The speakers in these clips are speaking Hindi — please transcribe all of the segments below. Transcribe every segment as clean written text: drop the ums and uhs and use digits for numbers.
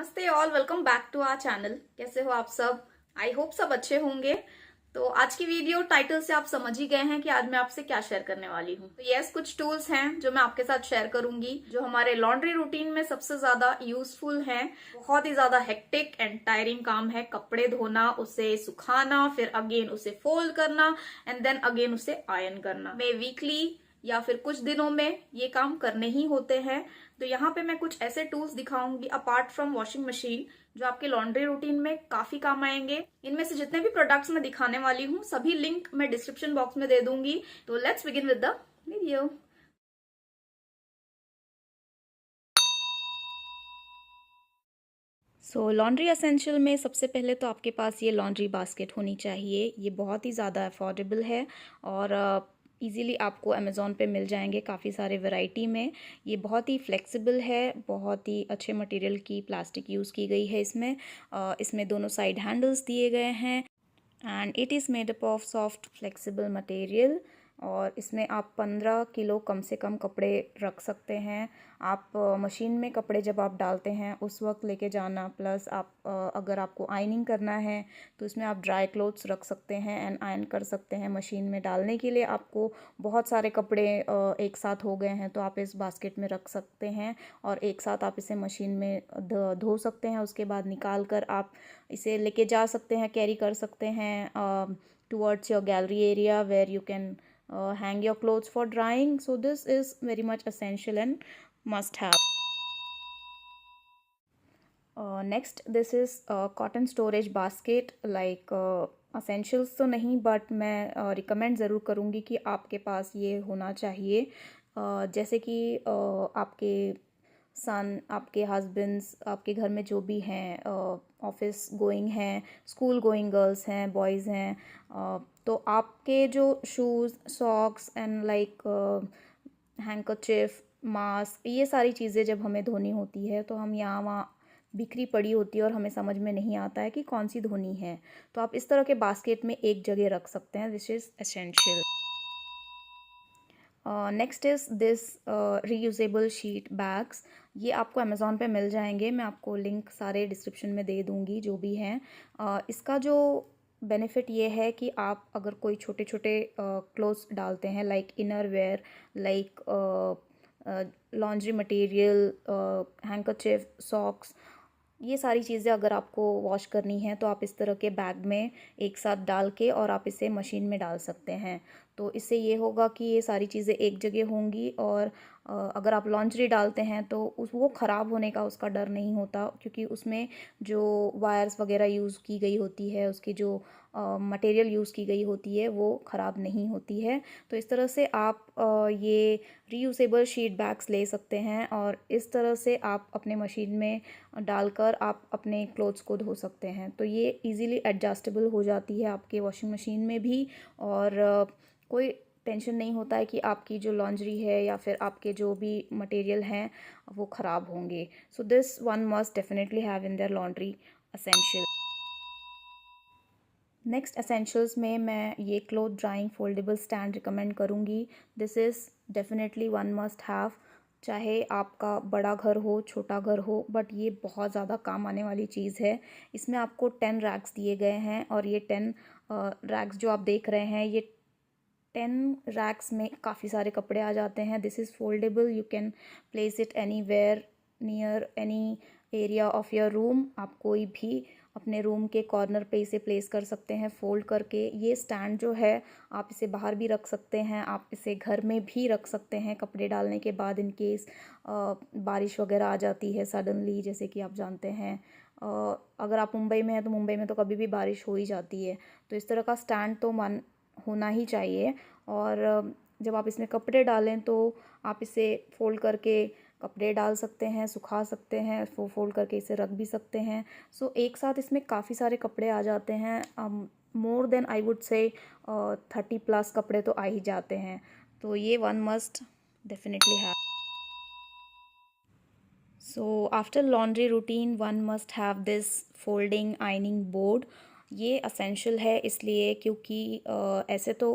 नमस्ते all, welcome back to our channel. कैसे हो आप सब? आई होप सब अच्छे होंगे। तो आज की वीडियो टाइटल से आप समझ ही गए हैं कि आज मैं आपसे क्या शेयर करने वाली हूँ। तो यस, कुछ टूल्स हैं जो मैं आपके साथ शेयर करूंगी जो हमारे लॉन्ड्री रूटीन में सबसे ज्यादा यूजफुल हैं। बहुत ही ज्यादा हेक्टिक एंड टायरिंग काम है कपड़े धोना, उसे सुखाना, फिर अगेन उसे फोल्ड करना एंड देन अगेन उसे आयरन करना। मैं वीकली या फिर कुछ दिनों में ये काम करने ही होते हैं। तो यहाँ पे मैं कुछ ऐसे टूल्स दिखाऊंगी अपार्ट फ्रॉम वॉशिंग मशीन जो आपके लॉन्ड्री रूटीन में काफी काम आएंगे। इनमें से जितने भी प्रोडक्ट्स मैं दिखाने वाली हूँ सभी लिंक मैं डिस्क्रिप्शन बॉक्स में दे दूंगी। तो let's begin with the video. Laundry essential में सबसे पहले तो आपके पास ये लॉन्ड्री बास्केट होनी चाहिए। ये बहुत ही ज़्यादा अफोर्डेबल है और इजीली आपको अमेज़ॉन पे मिल जाएंगे काफ़ी सारे वैरायटी में। ये बहुत ही फ्लेक्सिबल है, बहुत ही अच्छे मटेरियल की प्लास्टिक यूज़ की गई है इसमें। इसमें दोनों साइड हैंडल्स दिए गए हैं and it is made up of soft flexible material. और इसमें आप 15 किलो कम से कम कपड़े रख सकते हैं। आप मशीन में कपड़े जब आप डालते हैं उस वक्त लेके जाना, प्लस आप अगर आपको आयनिंग करना है तो इसमें आप ड्राई क्लोथ्स रख सकते हैं एंड आयन कर सकते हैं। मशीन में डालने के लिए आपको बहुत सारे कपड़े एक साथ हो गए हैं तो आप इस बास्केट में रख सकते हैं और एक साथ आप इसे मशीन में धो सकते हैं। उसके बाद निकाल कर आप इसे लेके जा सकते हैं, कैरी कर सकते हैं towards your gallery area where you can hang your clothes for drying. So this is very much essential and must have. Next, this is cotton storage basket. Like essentials तो नहीं, बट मैं रिकमेंड ज़रूर करूँगी कि आपके पास ये होना चाहिए। जैसे कि आपके सन, आपके हस्बैंड्स, आपके घर में जो भी हैं, ऑफिस गोइंग हैं, स्कूल गोइंग गर्ल्स हैं, बॉयज़ हैं, तो आपके जो shoes, socks and like handkerchief, mask, ये सारी चीज़ें जब हमें धोनी होती है तो हम यहाँ वहाँ बिखरी पड़ी होती है और हमें समझ में नहीं आता है कि कौन सी धोनी है। तो आप इस तरह के बास्केट में एक जगह रख सकते हैं, which is essential. Next is this reusable sheet bags. ये आपको अमेज़ॉन पे मिल जाएंगे, मैं आपको लिंक सारे डिस्क्रिप्शन में दे दूँगी जो भी हैं। इसका जो बेनिफिट ये है कि आप अगर कोई छोटे छोटे क्लोथ्स डालते हैं, like inner wear, like laundry material, handkerchief, socks, ये सारी चीज़ें अगर आपको वॉश करनी है तो आप इस तरह के बैग में एक साथ डाल के और आप इसे मशीन में डाल सकते हैं। तो इससे ये होगा कि ये सारी चीज़ें एक जगह होंगी और अगर आप लॉन्ड्री डालते हैं तो वो ख़राब होने का उसका डर नहीं होता, क्योंकि उसमें जो वायर्स वगैरह यूज़ की गई होती है, उसकी जो मटेरियल यूज़ की गई होती है वो ख़राब नहीं होती है। तो इस तरह से आप ये रीयूजेबल शीट बैग्स ले सकते हैं और इस तरह से आप अपने मशीन में डालकर आप अपने क्लोथ्स को धो सकते हैं। तो ये इजीली एडजस्टेबल हो जाती है आपके वॉशिंग मशीन में भी और कोई टेंशन नहीं होता है कि आपकी जो लॉन्ड्री है या फिर आपके जो भी मटेरियल हैं वो ख़राब होंगे। So this one must definitely have in there laundry essential. Next essentials में मैं ये cloth drying foldable stand recommend करूँगी। This is definitely one must have, चाहे आपका बड़ा घर हो, छोटा घर हो, बट ये बहुत ज़्यादा काम आने वाली चीज़ है। इसमें आपको 10 रैक्स दिए गए हैं और ये 10 रैक्स जो आप देख रहे हैं, ये 10 रैक्स में काफ़ी सारे कपड़े आ जाते हैं। This is foldable, you can place it anywhere near any area of your room. आप कोई भी अपने रूम के कॉर्नर पे इसे प्लेस कर सकते हैं फोल्ड करके। ये स्टैंड जो है आप इसे बाहर भी रख सकते हैं, आप इसे घर में भी रख सकते हैं कपड़े डालने के बाद, इन केस बारिश वगैरह आ जाती है सडनली, जैसे कि आप जानते हैं अगर आप मुंबई में हैं तो मुंबई में तो कभी भी बारिश हो ही जाती है। तो इस तरह का स्टैंड तो होना ही चाहिए। और जब आप इसमें कपड़े डालें तो आप इसे फोल्ड करके कपड़े डाल सकते हैं, सुखा सकते हैं, फोल्ड करके इसे रख भी सकते हैं। सो एक साथ इसमें काफ़ी सारे कपड़े आ जाते हैं। More then I would say 30+ कपड़े तो आ ही जाते हैं। तो ये वन मस्ट डेफिनेटली है। So after laundry routine one must have this folding ironing board. ये असेंशियल है इसलिए क्योंकि ऐसे तो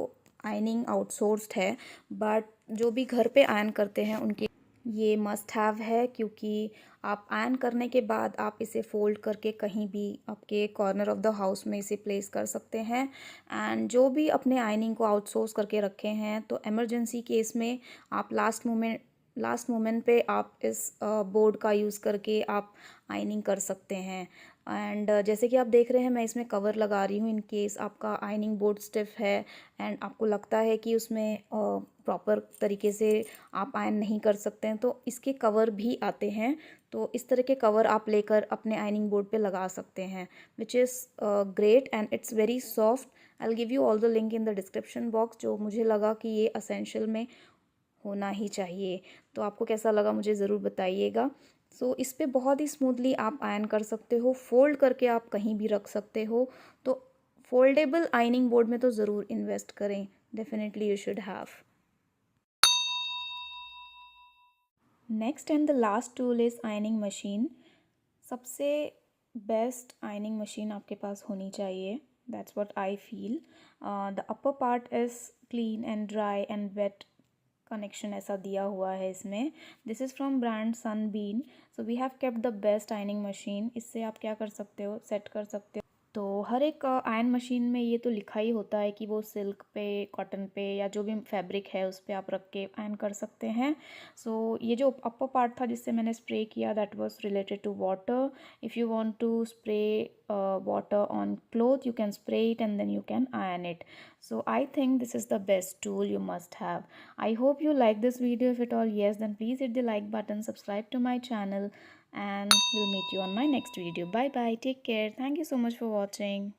आयनिंग आउटसोर्स्ड है, बट जो भी घर पे आयन करते हैं उनके ये मस्ट हैव है, क्योंकि आप आयरन करने के बाद आप इसे फ़ोल्ड करके कहीं भी आपके कॉर्नर ऑफ द हाउस में इसे प्लेस कर सकते हैं। एंड जो भी अपने आयनिंग को आउटसोर्स करके रखे हैं, तो इमरजेंसी केस में आप लास्ट मोमेंट पे आप इस बोर्ड का यूज़ करके आप आयनिंग कर सकते हैं। एंड जैसे कि आप देख रहे हैं, मैं इसमें कवर लगा रही हूँ इन केस आपका आयनिंग बोर्ड स्टिफ है एंड आपको लगता है कि उसमें प्रॉपर तरीके से आप आयन नहीं कर सकते हैं, तो इसके कवर भी आते हैं। तो इस तरह के कवर आप लेकर अपने आयनिंग बोर्ड पे लगा सकते हैं, which is great and it's very soft. I will give you all the link in the description box, जो मुझे लगा कि ये असेंशियल में होना ही चाहिए। तो आपको कैसा लगा मुझे ज़रूर बताइएगा। सो इस पे बहुत ही स्मूथली आप आयन कर सकते हो, फोल्ड करके आप कहीं भी रख सकते हो। तो फोल्डेबल आयनिंग बोर्ड में तो ज़रूर इन्वेस्ट करें, definitely you should have. Next and the last tool is ironing machine. सबसे बेस्ट आयनिंग मशीन आपके पास होनी चाहिए, that's what I feel. The upper part is clean and dry and wet connection ऐसा दिया हुआ है इसमें। This is from brand Sunbeam. So we have kept the best ironing machine. इससे आप क्या कर सकते हो, सेट कर सकते हो। तो हर एक आयरन मशीन में ये तो लिखा ही होता है कि वो सिल्क पे, कॉटन पे या जो भी फैब्रिक है उस पर आप रख के आयरन कर सकते हैं। सो ये जो अपर पार्ट था जिससे मैंने स्प्रे किया, that was related to water. If you want to spray water on cloth, you can spray it and then you can iron it. So I think this is the best tool you must have. I hope you like this video. If at all yes, then please hit the like button, subscribe to my channel, and we'll meet you on my next video. Bye bye, take care, thank you so much for watching.